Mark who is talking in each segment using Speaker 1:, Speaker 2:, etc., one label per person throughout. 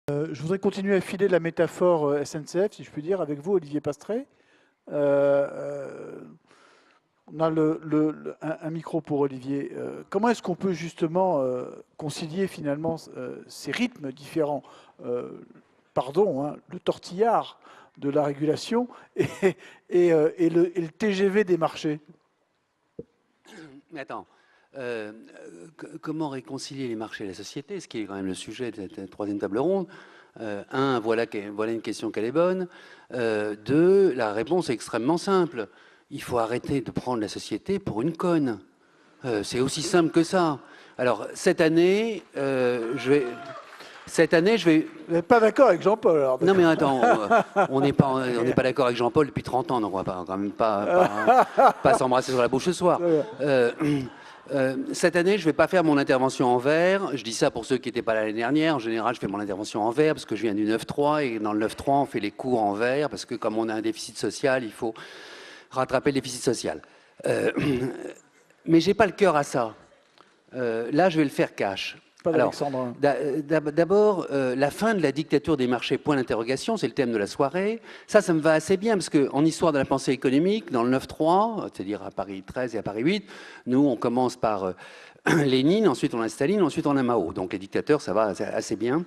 Speaker 1: Je voudrais continuer à filer la métaphore SNCF, si je puis dire, avec vous, Olivier Pastré. On a un micro pour Olivier. Comment est-ce qu'on peut justement concilier finalement ces rythmes différents, pardon, hein, le tortillard de la régulation et le TGV des marchés?
Speaker 2: Mais attends, comment réconcilier les marchés et la société, ce qui est quand même le sujet de cette troisième table ronde? Voilà une question qu'elle est bonne. Deux, la réponse est extrêmement simple. Il faut arrêter de prendre la société pour une conne. C'est aussi simple que ça. Alors, cette année, je vais...
Speaker 1: Vous n'êtes pas d'accord avec Jean-Paul, alors?
Speaker 2: Non, mais attends, on n'est pas d'accord avec Jean-Paul depuis 30 ans, donc on ne va quand même pas s'embrasser sur la bouche ce soir. Cette année, je ne vais pas faire mon intervention en vert. Je dis ça pour ceux qui n'étaient pas là l'année dernière. En général, je fais mon intervention en vert parce que je viens du 9-3 et dans le 9-3, on fait les cours en vert parce que comme on a un déficit social, il faut rattraper le déficit social. Mais je n'ai pas le cœur à ça. Là, je vais le faire cash. Alors, d'abord, la fin de la dictature des marchés, point d'interrogation, c'est le thème de la soirée. Ça me va assez bien, parce qu'en histoire de la pensée économique, dans le 9-3, c'est-à-dire à Paris 13 et à Paris 8, nous, on commence par Lénine, ensuite on a Staline, ensuite on a Mao. Donc les dictateurs, ça va assez bien.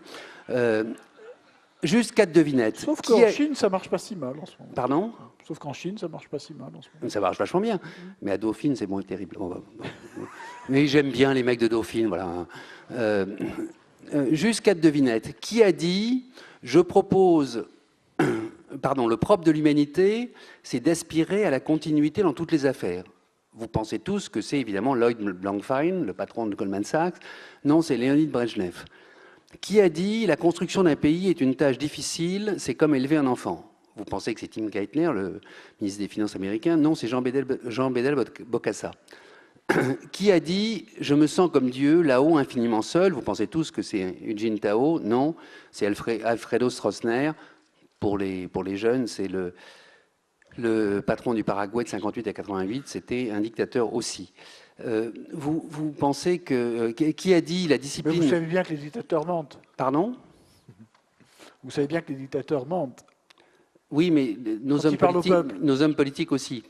Speaker 2: Juste 4 devinettes.
Speaker 1: Sauf qu'en Chine, ça marche pas si mal en ce moment.
Speaker 2: Pardon?
Speaker 1: Sauf qu'en Chine, ça marche pas si mal en ce moment.
Speaker 2: Ça marche vachement bien. Mais à Dauphine, c'est bon et terrible. Mais j'aime bien les mecs de Dauphine, voilà. Juste 4 devinettes. Qui a dit « Je propose... » Pardon, le propre de l'humanité, c'est d'aspirer à la continuité dans toutes les affaires. Vous pensez tous que c'est évidemment Lloyd Blankfein, le patron de Goldman Sachs. Non, c'est Léonid Brejnev. Qui a dit « La construction d'un pays est une tâche difficile, c'est comme élever un enfant ». Vous pensez que c'est Tim Geithner, le ministre des Finances américain. Non, c'est Jean Bédel-Bokassa. Qui a dit « Je me sens comme Dieu, là-haut, infiniment seul ». Vous pensez tous que c'est Eugene Tao. Non, c'est Alfredo Stroessner. Pour les jeunes, c'est le patron du Paraguay de 58 à 88. C'était un dictateur aussi. Vous pensez que... Qui a dit la discipline...
Speaker 1: Mais vous savez bien que les dictateurs mentent.
Speaker 2: Pardon?
Speaker 1: Vous savez bien que les dictateurs mentent.
Speaker 2: Oui, mais nos hommes politiques aussi.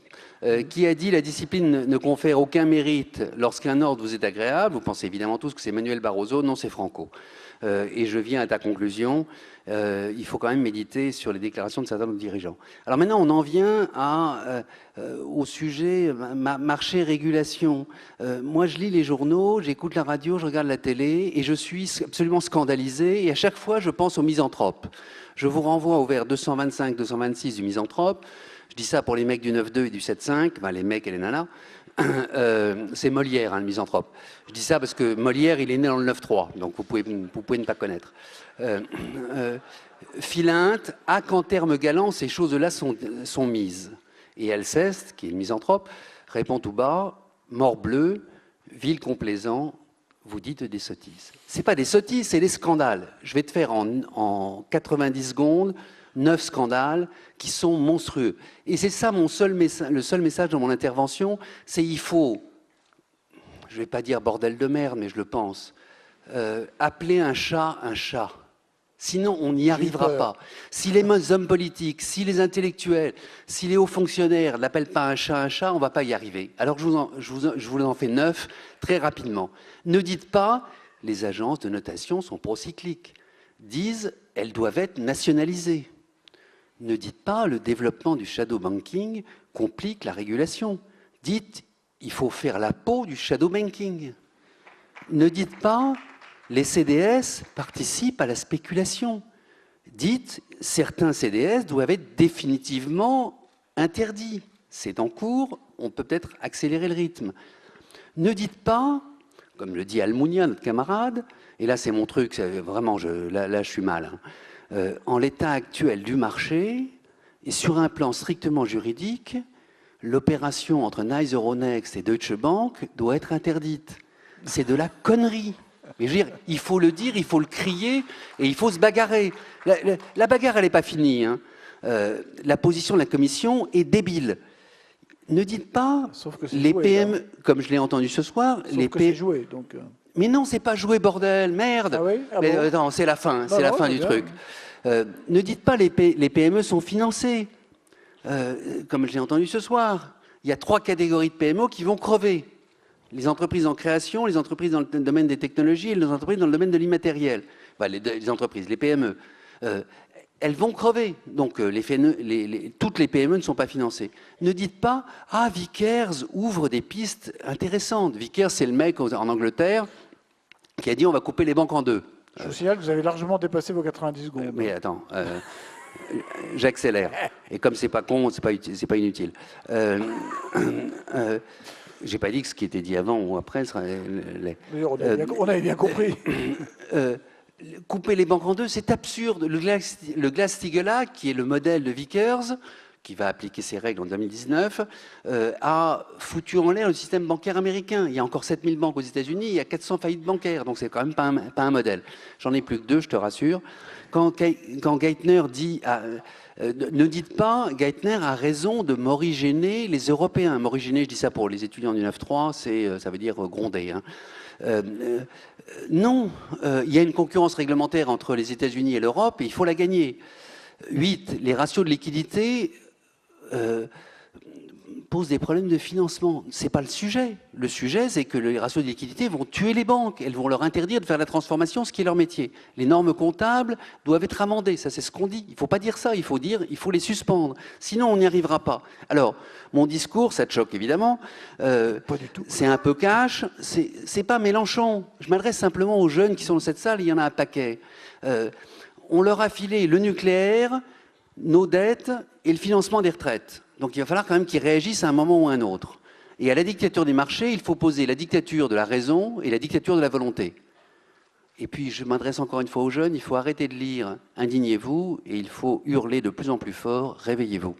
Speaker 2: Qui a dit la discipline ne confère aucun mérite lorsqu'un ordre vous est agréable? Vous pensez évidemment tous que c'est Manuel Barroso. Non, c'est Franco. Et je viens à ta conclusion. Il faut quand même méditer sur les déclarations de certains de nos dirigeants. Alors maintenant, on en vient au sujet marché-régulation. Moi, je lis les journaux, j'écoute la radio, je regarde la télé et je suis absolument scandalisé. Et à chaque fois, je pense aux misanthropes. Je vous renvoie au vers 225-226 du misanthrope. Je dis ça pour les mecs du 9-2 et du 7-5, ben les mecs et les nanas. C'est Molière, hein, le misanthrope. Je dis ça parce que Molière, il est né dans le 9-3, donc vous pouvez ne pas connaître. Philinte a qu'en termes galants, ces choses-là sont mises. Et Alceste, qui est le misanthrope, répond tout bas, morbleu, vil complaisant, vous dites des sottises. C'est pas des sottises, c'est des scandales. Je vais te faire en 90 secondes 9 scandales qui sont monstrueux. Et c'est ça le seul message dans mon intervention, c'est il faut, je ne vais pas dire bordel de merde, mais je le pense, appeler un chat un chat. Sinon, on n'y arrivera pas. Si les hommes politiques, si les intellectuels, si les hauts fonctionnaires n'appellent pas un chat, on ne va pas y arriver. Alors je vous en fais 9 très rapidement. Ne dites pas, les agences de notation sont procycliques. Disent, elles doivent être nationalisées. Ne dites pas, le développement du shadow banking complique la régulation. Dites, il faut faire la peau du shadow banking. Ne dites pas, les CDS participent à la spéculation. Dites, certains CDS doivent être définitivement interdits. C'est en cours, on peut peut-être accélérer le rythme. Ne dites pas, comme le dit Almunia, notre camarade, et là c'est mon truc, vraiment, là je suis mal, hein, en l'état actuel du marché, et sur un plan strictement juridique, l'opération entre Nice Euronext et Deutsche Bank doit être interdite. C'est de la connerie. Mais je veux dire, il faut le dire, il faut le crier, et il faut se bagarrer. La bagarre, elle n'est pas finie. Hein. La position de la Commission est débile. Ne dites pas, les PME, comme je l'ai entendu ce soir,
Speaker 1: les PME... joué, donc...
Speaker 2: Mais non, c'est pas jouer, bordel, merde.
Speaker 1: Ah oui? Ah
Speaker 2: Mais,
Speaker 1: bon?
Speaker 2: non, c'est la fin, c'est la
Speaker 1: non,
Speaker 2: fin
Speaker 1: c'est
Speaker 2: du
Speaker 1: bien.
Speaker 2: truc. Ne dites pas les PME sont financées. Comme je l'ai entendu ce soir, il y a 3 catégories de PME qui vont crever. Les entreprises en création, les entreprises dans le domaine des technologies et les entreprises dans le domaine de l'immatériel. Enfin, les entreprises, les PME. Elles vont crever. Donc, toutes les PME ne sont pas financées. Ne dites pas « Ah, Vickers ouvre des pistes intéressantes ». Vickers, c'est le mec en Angleterre qui a dit « On va couper les banques en deux ».
Speaker 1: Je vous signale que vous avez largement dépassé vos 90 secondes.
Speaker 2: Mais attends, j'accélère. Et comme c'est pas con, c'est pas inutile. J'ai pas dit que ce qui était dit avant ou après serait.
Speaker 1: Mais on avait bien compris.
Speaker 2: Couper les banques en deux, c'est absurde. Le Glass-Steagall, qui est le modèle de Vickers, qui va appliquer ses règles en 2019, a foutu en l'air le système bancaire américain. Il y a encore 7000 banques aux États-Unis, il y a 400 faillites bancaires, donc c'est quand même pas un modèle. J'en ai plus que 2, je te rassure. Quand Geithner dit... ne dites pas, Geithner a raison de morigéner les Européens. Morigéner, je dis ça pour les étudiants du 9-3, ça veut dire gronder. Hein. Non, il y a une concurrence réglementaire entre les États-Unis et l'Europe et il faut la gagner. 8, les ratios de liquidité posent des problèmes de financement. Ce n'est pas le sujet. Le sujet, c'est que les ratios de liquidité vont tuer les banques. Elles vont leur interdire de faire la transformation, ce qui est leur métier. Les normes comptables doivent être amendées. Ça, c'est ce qu'on dit. Il ne faut pas dire ça. Il faut dire il faut les suspendre. Sinon, on n'y arrivera pas. Alors, mon discours, ça te choque évidemment.
Speaker 1: Pas du tout.
Speaker 2: C'est un peu cash. C'est pas Mélenchon. Je m'adresse simplement aux jeunes qui sont dans cette salle. Il y en a un paquet. On leur a filé le nucléaire, nos dettes et le financement des retraites. Donc il va falloir quand même qu'ils réagissent à un moment ou à un autre. Et à la dictature des marchés, il faut poser la dictature de la raison et la dictature de la volonté. Et puis je m'adresse encore une fois aux jeunes, il faut arrêter de lire « Indignez-vous » et il faut hurler de plus en plus fort « Réveillez-vous ».